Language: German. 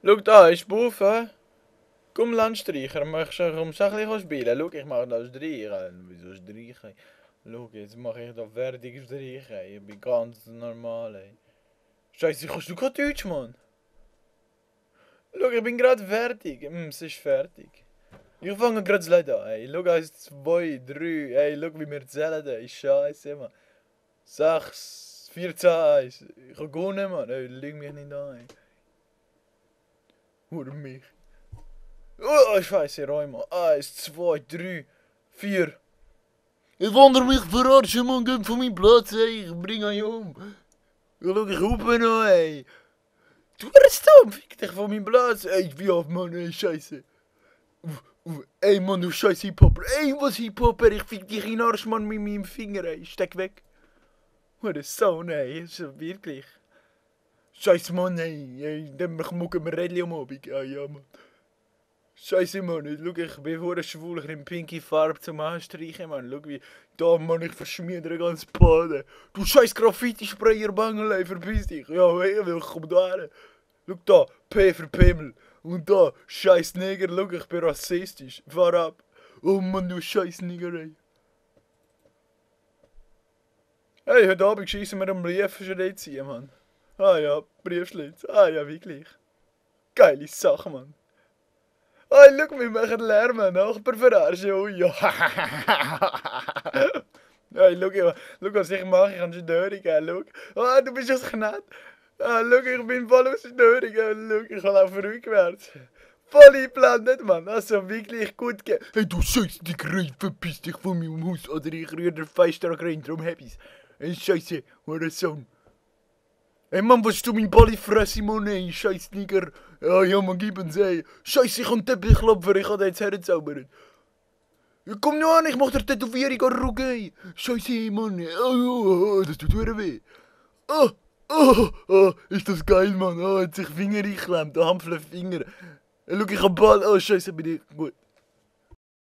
Schau da, ist Buff, hä? Komm, Landstreicher, kommst du ein bisschen spielen? Schau, ich mache da Streichen. Wieso Streichen? Schau, jetzt mache ich da fertig Streichen. Ich bin ganz normal, ey. Scheiße, kannst du kein Deutsch, Mann? Schau, ich bin gerade fertig. Es ist fertig. Ich fange gerade das Lied an, ey. Schau, 1, 2, 3. Ey, schau, wie wir zählen, ey. Scheiße, Mann. 6, 14, 1. Ich kann gewonnen, Mann. Ey, lüg mich nicht an, ey. Hör mich. Oh, scheiße, Räume. 1, 2, 3, 4. Ich wandere mich verarschen, Mann. Geh von meinem Platz, ey. Ich bring euch um. Schau, ich hupe noch, ey. Du wirst dumm. Fick dich von meinem Platz. Ey, wie oft, Mann, ey, scheiße. Ey, Mann, du scheiß Hip-Hopper. Ey, was Hip-Hopper? Ich fick dich in den Arsch, Mann, mit meinem Finger, ey. Steck weg. Hure Sohn, ey. So wirklich. Scheiß Mann, ey. Dann mucken wir Rädchen am Abend. Ja, Mann. Scheiße, Mann. Schau, ich bin hure schwul. Ich nehme pinke Farbe zum Anstreichen, Mann. Schau, wie... Da, Mann, ich verschmiere ganz Baden. Du scheiß Graffiti-Sprayer, Bangelei, verpiss dich. Ja, hey, willkommen da her. Schau da, P für Pimmel. Und da, scheiß Neger, schau, ich bin rassistisch. Fahr ab. Oh Mann, du scheiß Neger, ey. Hey, heute Abend schießen wir einen Briefschritt ziehen, Mann. Ah ja, Briefschlitz. Ah ja, wirklich. Geile Sache, Mann. Hey, schau, wir machen Lärm, Nachbar verarschen. Oh ja. Hey, schau, was ich mache. Ich habe Störung, schau. Ah, du bist das Knett. Ah, schau, ich bin voll aus Störung. Schau, ich laufe rückwärts. Voll eingeblendet, Mann. Also wirklich gut ge... Hey, du scheiß Digger, verpiss dich von meinem Haus. Oder ich rühre den Feisttag rein, darum hab ich's. Ey, Scheiße, Sohn. Ey, Mann, was du mein Ball in die Fresse, Mann, ey, scheiß Nigger. Ja, Mann, gib uns, ey. Scheiße, ich kann Teppichklopfer, ich kann den jetzt herzaubern. Ja, komm nur an, ich mach dir Tätowierung an den Rücken, ey. Scheiße, Mann. Das tut mir weh. Ist das geil, Mann. Hat sich Finger eingeklemmt, der Hampfle Finger. Schau, ich hab Ball. Oh, scheiße, bin ich gut.